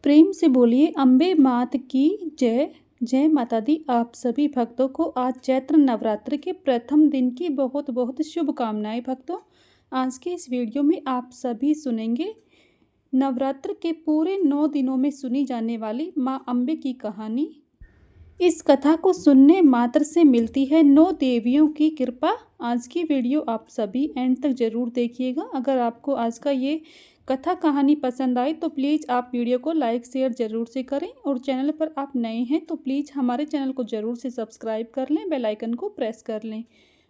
प्रेम से बोलिए अम्बे मात की जय। जय माता दी। आप सभी भक्तों को आज चैत्र नवरात्र के प्रथम दिन की बहुत बहुत शुभकामनाएं। भक्तों, आज के इस वीडियो में आप सभी सुनेंगे नवरात्र के पूरे 9 दिनों में सुनी जाने वाली माँ अम्बे की कहानी। इस कथा को सुनने मात्र से मिलती है 9 देवियों की कृपा। आज की वीडियो आप सभी एंड तक ज़रूर देखिएगा। अगर आपको आज का ये कथा कहानी पसंद आए तो प्लीज़ आप वीडियो को लाइक शेयर ज़रूर से करें, और चैनल पर आप नए हैं तो प्लीज़ हमारे चैनल को ज़रूर से सब्सक्राइब कर लें, बेल आइकन को प्रेस कर लें।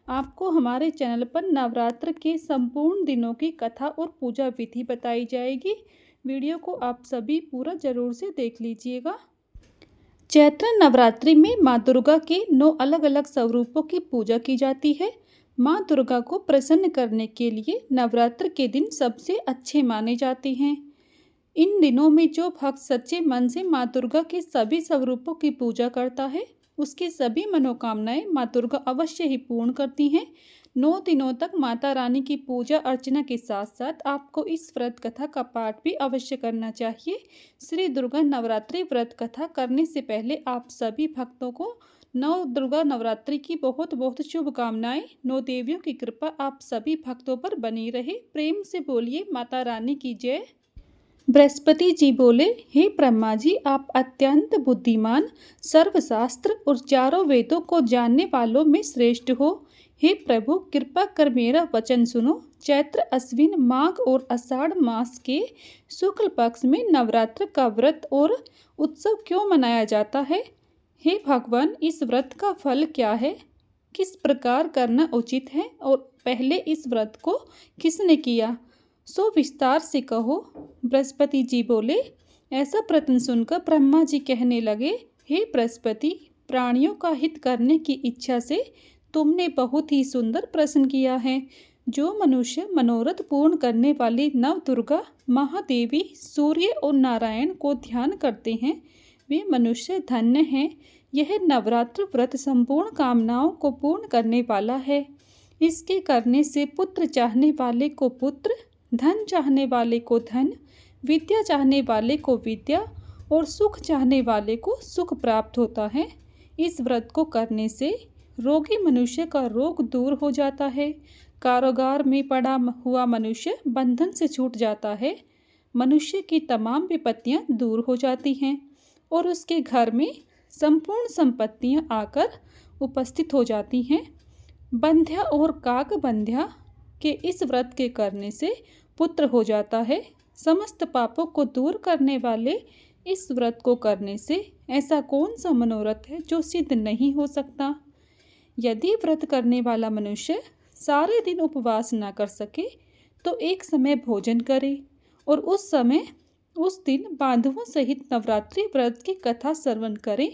आपको हमारे चैनल पर नवरात्र के संपूर्ण दिनों की कथा और पूजा विधि बताई जाएगी। वीडियो को आप सभी पूरा ज़रूर से देख लीजिएगा। चैत्र नवरात्रि में माँ दुर्गा के 9 अलग अलग स्वरूपों की पूजा की जाती है। माँ दुर्गा को प्रसन्न करने के लिए नवरात्र के दिन सबसे अच्छे माने जाते हैं। इन दिनों में जो भक्त सच्चे मन से माँ दुर्गा के सभी स्वरूपों की पूजा करता है, उसकी सभी मनोकामनाएं माँ दुर्गा अवश्य ही पूर्ण करती हैं। 9 दिनों तक माता रानी की पूजा अर्चना के साथ साथ आपको इस व्रत कथा का पाठ भी अवश्य करना चाहिए। श्री दुर्गा नवरात्रि व्रत कथा करने से पहले आप सभी भक्तों को नव दुर्गा नवरात्रि की बहुत बहुत शुभकामनाएं। 9 देवियों की कृपा आप सभी भक्तों पर बनी रहे। प्रेम से बोलिए माता रानी की जय। बृहस्पति जी बोले, हे ब्रह्मा जी, आप अत्यंत बुद्धिमान, सर्वशास्त्र और चारों वेदों को जानने वालों में श्रेष्ठ हो। हे प्रभु, कृपा कर मेरा वचन सुनो। चैत्र अश्विन माघ और आषाढ़ मास के शुक्ल पक्ष में नवरात्र का व्रत और उत्सव क्यों मनाया जाता है? हे भगवान, इस व्रत का फल क्या है? किस प्रकार करना उचित है? और पहले इस व्रत को किसने किया, सो विस्तार से कहो। बृहस्पति जी बोले, ऐसा प्रश्न सुनकर ब्रह्मा जी कहने लगे, हे बृहस्पति, प्राणियों का हित करने की इच्छा से तुमने बहुत ही सुंदर प्रश्न किया है। जो मनुष्य मनोरथ पूर्ण करने वाली नव दुर्गा महादेवी सूर्य और नारायण को ध्यान करते हैं, वे मनुष्य धन्य हैं। यह नवरात्र व्रत संपूर्ण कामनाओं को पूर्ण करने वाला है। इसके करने से पुत्र चाहने वाले को पुत्र, धन चाहने वाले को धन, विद्या चाहने वाले को विद्या और सुख चाहने वाले को सुख प्राप्त होता है। इस व्रत को करने से रोगी मनुष्य का रोग दूर हो जाता है। कारागार में पड़ा हुआ मनुष्य बंधन से छूट जाता है। मनुष्य की तमाम विपत्तियां दूर हो जाती हैं और उसके घर में संपूर्ण संपत्तियां आकर उपस्थित हो जाती हैं। बंध्या और काक बंध्या के इस व्रत के करने से पुत्र हो जाता है। समस्त पापों को दूर करने वाले इस व्रत को करने से ऐसा कौन सा मनोरथ है जो सिद्ध नहीं हो सकता? यदि व्रत करने वाला मनुष्य सारे दिन उपवास न कर सके तो एक समय भोजन करे और उस दिन बांधवों सहित नवरात्रि व्रत की कथा श्रवण करे।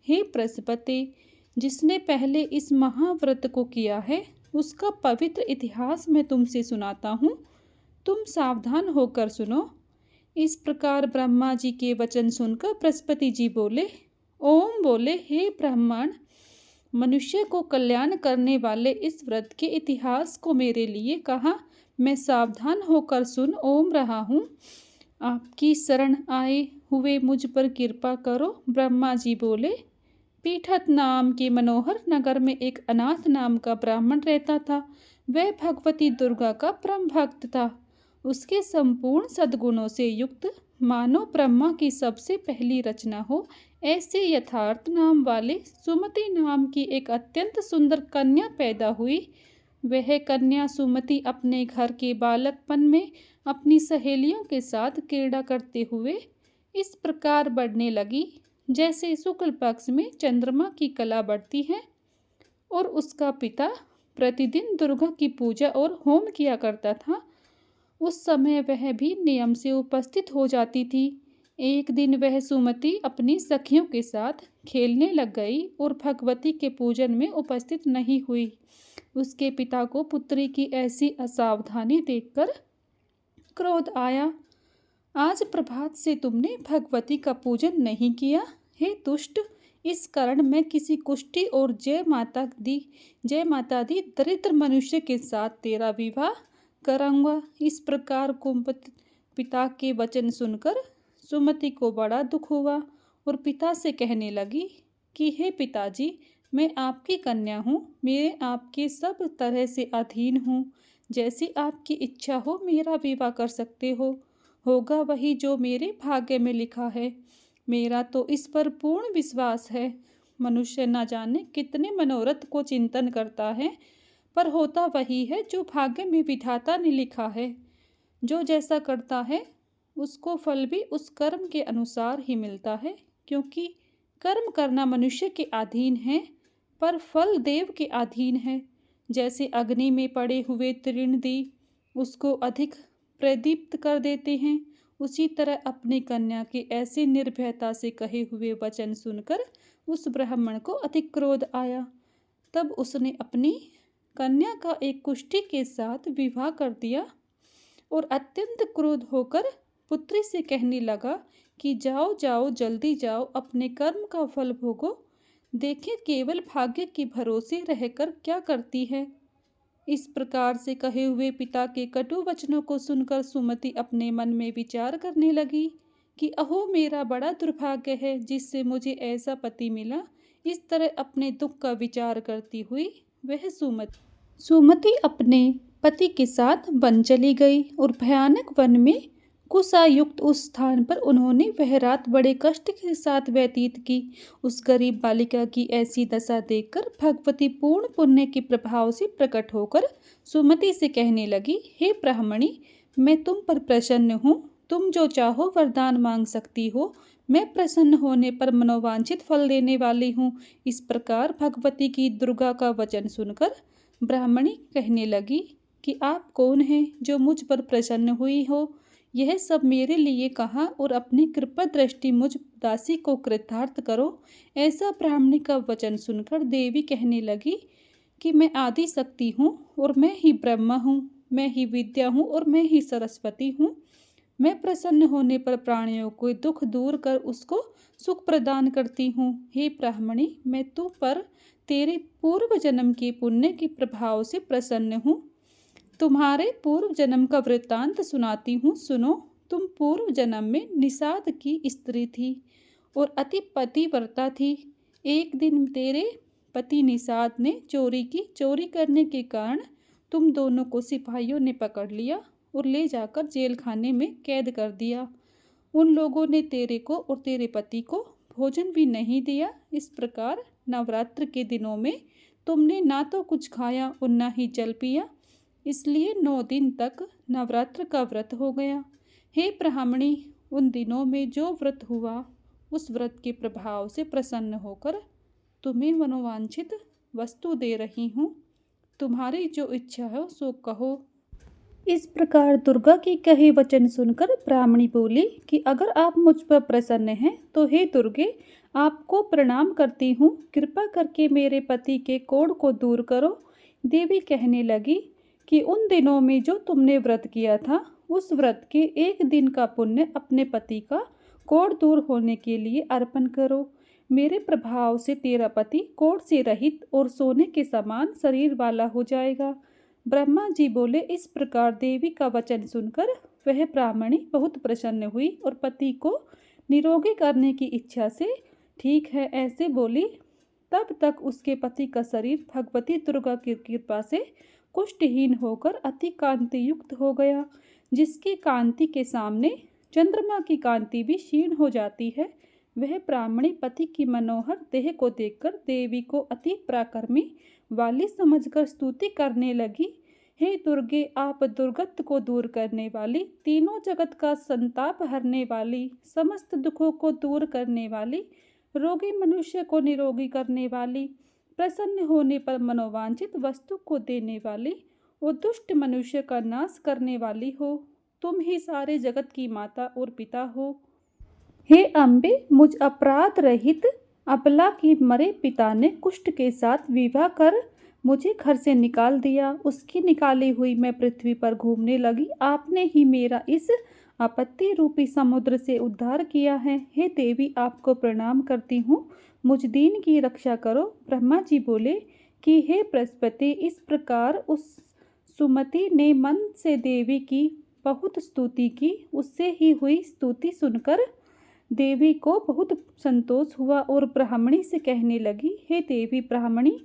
हे बृहस्पति, जिसने पहले इस महाव्रत को किया है उसका पवित्र इतिहास मैं तुमसे सुनाता हूँ, तुम सावधान होकर सुनो। इस प्रकार ब्रह्मा जी के वचन सुनकर बृहस्पति जी बोले, ओम बोले, हे ब्राह्मण, मनुष्य को कल्याण करने वाले इस व्रत के इतिहास को मेरे लिए कहा। मैं सावधान होकर सुन ओम रहा हूँ। आपकी शरण आए हुए मुझ पर कृपा करो। ब्रह्मा जी बोले, पीठत नाम के मनोहर नगर में एक अनाथ नाम का ब्राह्मण रहता था। वह भगवती दुर्गा का परम भक्त था। उसके संपूर्ण सद्गुणों से युक्त मानो ब्रह्मा की सबसे पहली रचना हो ऐसे यथार्थ नाम वाले सुमति नाम की एक अत्यंत सुंदर कन्या पैदा हुई। वह कन्या सुमति अपने घर के बालकपन में अपनी सहेलियों के साथ क्रीड़ा करते हुए इस प्रकार बढ़ने लगी जैसे शुक्ल पक्ष में चंद्रमा की कला बढ़ती है। और उसका पिता प्रतिदिन दुर्गा की पूजा और होम किया करता था। उस समय वह भी नियम से उपस्थित हो जाती थी। एक दिन वह सुमति अपनी सखियों के साथ खेलने लग गई और भगवती के पूजन में उपस्थित नहीं हुई। उसके पिता को पुत्री की ऐसी असावधानी देखकर क्रोध आया। आज प्रभात से तुमने भगवती का पूजन नहीं किया। हे दुष्ट, इस कारण मैं किसी कुष्ठी और जय माता दी दरिद्र मनुष्य के साथ तेरा विवाह कराऊंगा। इस प्रकार कुंभ पिता के वचन सुनकर सुमति को बड़ा दुख हुआ और पिता से कहने लगी कि हे पिताजी, मैं आपकी कन्या हूँ, मैं आपके सब तरह से अधीन हूँ। जैसी आपकी इच्छा हो मेरा विवाह कर सकते हो, होगा वही जो मेरे भाग्य में लिखा है। मेरा तो इस पर पूर्ण विश्वास है। मनुष्य न जाने कितने मनोरथ को चिंतन करता है, पर होता वही है जो भाग्य में विधाता ने लिखा है। जो जैसा करता है उसको फल भी उस कर्म के अनुसार ही मिलता है, क्योंकि कर्म करना मनुष्य के अधीन है, पर फल देव के अधीन है। जैसे अग्नि में पड़े हुए तृणदी उसको अधिक प्रदीप्त कर देते हैं, उसी तरह अपनी कन्या के ऐसे निर्भयता से कहे हुए वचन सुनकर उस ब्राह्मण को अधिक क्रोध आया। तब उसने अपनी कन्या का एक कुष्ठी के साथ विवाह कर दिया और अत्यंत क्रोध होकर पुत्री से कहने लगा कि जाओ जाओ, जल्दी जाओ, अपने कर्म का फल भोगो। देखें केवल भाग्य के भरोसे रहकर क्या करती है। इस प्रकार से कहे हुए पिता के कटु वचनों को सुनकर सुमति अपने मन में विचार करने लगी कि अहो, मेरा बड़ा दुर्भाग्य है जिससे मुझे ऐसा पति मिला। इस तरह अपने दुख का विचार करती हुई वह सुमति अपने पति के साथ वन चली गई और भयानक वन में कुशायुक्त उस स्थान पर उन्होंने वह रात बड़े कष्ट के साथ व्यतीत की। उस गरीब बालिका की ऐसी दशा देखकर भगवती पूर्ण पुण्य के प्रभाव से प्रकट होकर सुमति से कहने लगी, हे ब्राह्मणी, मैं तुम पर प्रसन्न हूँ। तुम जो चाहो वरदान मांग सकती हो। मैं प्रसन्न होने पर मनोवांछित फल देने वाली हूँ। इस प्रकार भगवती की दुर्गा का वचन सुनकर ब्राह्मणी कहने लगी कि आप कौन हैं जो मुझ पर प्रसन्न हुई हो। यह सब मेरे लिए कहा और अपनी कृपा दृष्टि मुझ दासी को कृतार्थ करो। ऐसा ब्राह्मणी का वचन सुनकर देवी कहने लगी कि मैं आदि शक्ति हूँ और मैं ही ब्रह्मा हूँ, मैं ही विद्या हूँ और मैं ही सरस्वती हूँ। मैं प्रसन्न होने पर प्राणियों को दुख दूर कर उसको सुख प्रदान करती हूँ। हे ब्राह्मणी, मैं तुम पर तेरे पूर्व जन्म के पुण्य के प्रभाव से प्रसन्न हूँ। तुम्हारे पूर्व जन्म का वृत्तांत सुनाती हूँ, सुनो। तुम पूर्व जन्म में निषाद की स्त्री थी और अति पतिव्रता थी। एक दिन तेरे पति निषाद ने चोरी की। चोरी करने के कारण तुम दोनों को सिपाहियों ने पकड़ लिया और ले जाकर जेल खाने में कैद कर दिया। उन लोगों ने तेरे को और तेरे पति को भोजन भी नहीं दिया। इस प्रकार नवरात्र के दिनों में तुमने ना तो कुछ खाया और ना ही जल पिया, इसलिए 9 दिन तक नवरात्र का व्रत हो गया। हे ब्राह्मणी, उन दिनों में जो व्रत हुआ उस व्रत के प्रभाव से प्रसन्न होकर तुम्हें मनोवांछित वस्तु दे रही हूँ। तुम्हारी जो इच्छा है सो कहो। इस प्रकार दुर्गा के कहे वचन सुनकर ब्राह्मणी बोली कि अगर आप मुझ पर प्रसन्न हैं तो हे दुर्गे, आपको प्रणाम करती हूँ। कृपा करके मेरे पति के कोढ़ को दूर करो। देवी कहने लगी कि उन दिनों में जो तुमने व्रत किया था उस व्रत के एक दिन का पुण्य अपने पति का कोढ़ दूर होने के लिए अर्पण करो। मेरे प्रभाव से तेरा पति कोढ़ से रहित और सोने के समान शरीर वाला हो जाएगा। ब्रह्मा जी बोले। इस प्रकार देवी का वचन सुनकर वह ब्राह्मणी बहुत प्रसन्न हुई और पति को निरोगी करने की इच्छा से ठीक है ऐसे बोली। तब तक उसके पति का शरीर भगवती दुर्गा की कृपा से कुष्ठहीन होकर अति कांति युक्त हो गया, जिसकी कांति के सामने चंद्रमा की कांति भी क्षीण हो जाती है। वह ब्राह्मणी पति की मनोहर देह को देखकर देवी को अति पराक्रमी वाली समझकर स्तुति करने लगी। हे दुर्गे, आप दुर्गत को दूर करने वाली, तीनों जगत का संताप हरने वाली, समस्त दुखों को दूर करने वाली, रोगी मनुष्य को निरोगी करने वाली, प्रसन्न होने पर मनोवांछित वस्तु को देने वाली और दुष्ट मनुष्य का नाश करने वाली हो। तुम ही सारे जगत की माता और पिता हो। हे अम्बे, मुझ अपराध रहित अबला की मरे पिता ने कुष्ठ के साथ विवाह कर मुझे घर से निकाल दिया। उसकी निकाली हुई मैं पृथ्वी पर घूमने लगी। आपने ही मेरा इस आपत्ति रूपी समुद्र से उद्धार किया है। हे देवी, आपको प्रणाम करती हूँ, मुझ दीन की रक्षा करो। ब्रह्मा जी बोले कि हे बृहस्पति, इस प्रकार उस सुमति ने मन से देवी की बहुत स्तुति की। उससे ही हुई स्तुति सुनकर देवी को बहुत संतोष हुआ और ब्राह्मणी से कहने लगी, हे देवी ब्राह्मणी,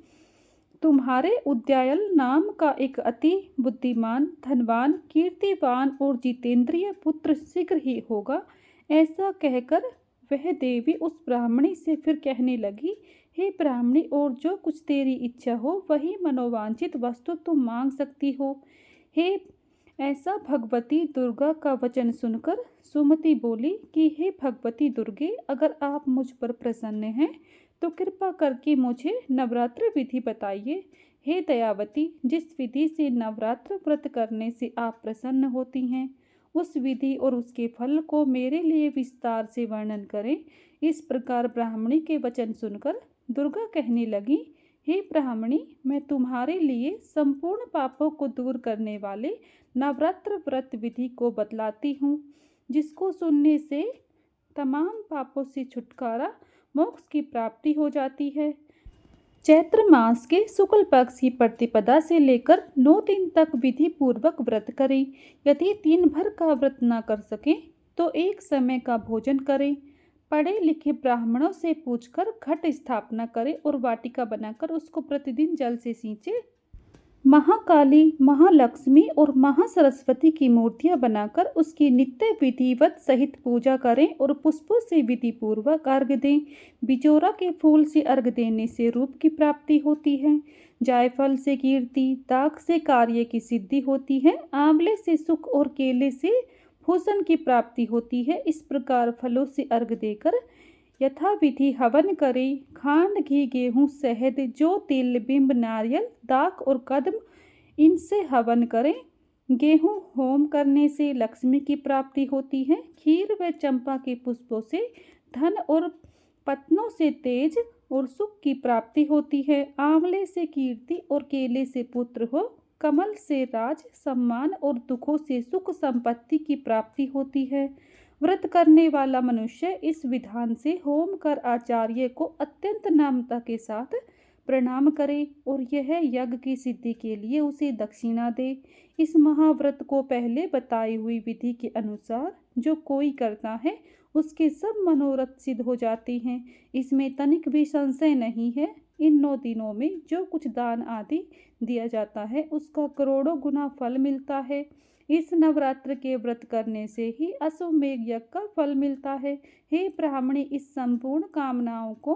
तुम्हारे उदयायल नाम का एक अति बुद्धिमान, धनवान, कीर्तिवान और जितेंद्रिय पुत्र शीघ्र ही होगा। ऐसा कहकर वह देवी उस ब्राह्मणी से फिर कहने लगी, हे ब्राह्मणी, और जो कुछ तेरी इच्छा हो वही मनोवांछित वस्तु तुम मांग सकती हो। हे ऐसा भगवती दुर्गा का वचन सुनकर सुमति बोली कि हे भगवती दुर्गे, अगर आप मुझ पर प्रसन्न हैं तो कृपा करके मुझे नवरात्र विधि बताइए। हे दयावती, जिस विधि से नवरात्र व्रत करने से आप प्रसन्न होती हैं, उस विधि और उसके फल को मेरे लिए विस्तार से वर्णन करें। इस प्रकार ब्राह्मणी के वचन सुनकर दुर्गा कहने लगी, हे ब्राह्मणी, मैं तुम्हारे लिए संपूर्ण पापों को दूर करने वाले नवरात्र व्रत विधि को बतलाती हूँ, जिसको सुनने से तमाम पापों से छुटकारा, मोक्ष की प्राप्ति हो जाती है। चैत्र मास के शुक्ल पक्ष की प्रतिपदा से लेकर 9 दिन तक विधि पूर्वक व्रत करें। यदि दिन भर का व्रत न कर सकें तो एक समय का भोजन करें। पढ़े लिखे ब्राह्मणों से पूछकर घट स्थापना करें और वाटिका बनाकर उसको प्रतिदिन जल से सींचे। महाकाली, महालक्ष्मी और महासरस्वती की मूर्तियां बनाकर उसकी नित्य विधिवत सहित पूजा करें और पुष्पों से विधि पूर्वक अर्घ दें। बिजोरा के फूल से अर्घ देने से रूप की प्राप्ति होती है। जायफल से कीर्ति, दाख से कार्य की सिद्धि होती है, आंवले से सुख और केले से भूषण की प्राप्ति होती है। इस प्रकार फलों से अर्घ देकर यथाविधि हवन करें। खांड, घी, गेहूँ, शहद, जौ, तिल, बिंब, नारियल, दाख और कदम, इनसे हवन करें। गेहूँ होम करने से लक्ष्मी की प्राप्ति होती है। खीर व चंपा के पुष्पों से धन और पत्नों से तेज और सुख की प्राप्ति होती है। आंवले से कीर्ति और केले से पुत्र हो। कमल से राज, सम्मान और दुखों से सुख संपत्ति की प्राप्ति होती है। व्रत करने वाला मनुष्य इस विधान से होम कर आचार्य को अत्यंत नम्रता के साथ प्रणाम करे और यह यज्ञ की सिद्धि के लिए उसे दक्षिणा दे। इस महाव्रत को पहले बताई हुई विधि के अनुसार जो कोई करता है उसके सब मनोरथ सिद्ध हो जाते हैं। इसमें तनिक भी संशय नहीं है। इन 9 दिनों में जो कुछ दान आदि दिया जाता है उसका करोड़ों गुना फल मिलता है। इस नवरात्र के व्रत करने से ही अश्वमेध यज्ञ का फल मिलता है। हे ब्राह्मणी, इस संपूर्ण कामनाओं को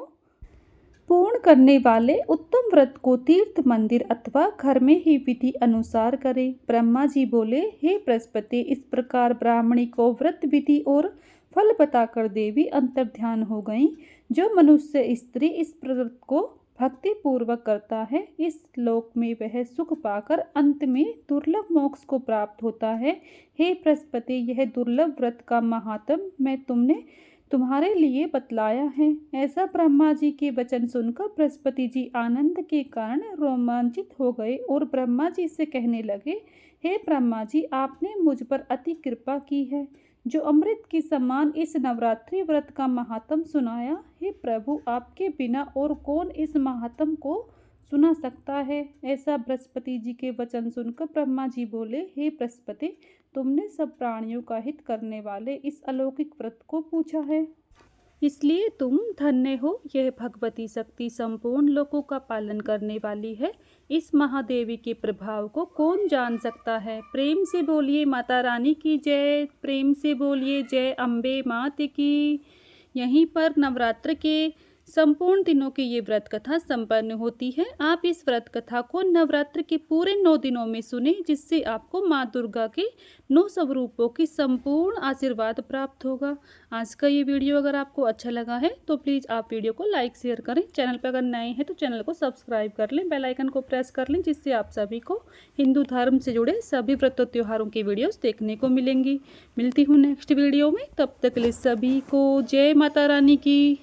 पूर्ण करने वाले उत्तम व्रत को तीर्थ, मंदिर अथवा घर में ही विधि अनुसार करें। ब्रह्मा जी बोले, हे बृहस्पति, इस प्रकार ब्राह्मणी को व्रत विधि और फल बताकर देवी अंतर्ध्यान हो गई। जो मनुष्य स्त्री इस व्रत को भक्ति पूर्वक करता है, इस लोक में वह सुख पाकर अंत में दुर्लभ मोक्ष को प्राप्त होता है। हे बृहस्पति, यह दुर्लभ व्रत का महात्म मैं तुम्हारे लिए बतलाया है। ऐसा ब्रह्मा जी के वचन सुनकर बृहस्पति जी आनंद के कारण रोमांचित हो गए और ब्रह्मा जी से कहने लगे, हे ब्रह्मा जी, आपने मुझ पर अति कृपा की है जो अमृत के समान इस नवरात्रि व्रत का महात्म सुनाया। हे प्रभु, आपके बिना और कौन इस महात्म को सुना सकता है। ऐसा बृहस्पति जी के वचन सुनकर ब्रह्मा जी बोले, हे बृहस्पति, तुमने सब प्राणियों का हित करने वाले इस अलौकिक व्रत को पूछा है, इसलिए तुम धन्य हो। यह भगवती शक्ति संपूर्ण लोकों का पालन करने वाली है। इस महादेवी के प्रभाव को कौन जान सकता है। प्रेम से बोलिए माता रानी की जय। प्रेम से बोलिए जय अम्बे मात की। यहीं पर नवरात्र के संपूर्ण दिनों की ये व्रत कथा संपन्न होती है। आप इस व्रत कथा को नवरात्र के पूरे 9 दिनों में सुने, जिससे आपको माँ दुर्गा के 9 स्वरूपों की संपूर्ण आशीर्वाद प्राप्त होगा। आज का ये वीडियो अगर आपको अच्छा लगा है तो प्लीज़ आप वीडियो को लाइक शेयर करें। चैनल पर अगर नए हैं तो चैनल को सब्सक्राइब कर लें, बेल आइकन को प्रेस कर लें, जिससे आप सभी को हिंदू धर्म से जुड़े सभी व्रत त्योहारों की वीडियोस देखने को मिलेंगी। मिलती हूँ नेक्स्ट वीडियो में, तब तक के लिए सभी को जय माता रानी की।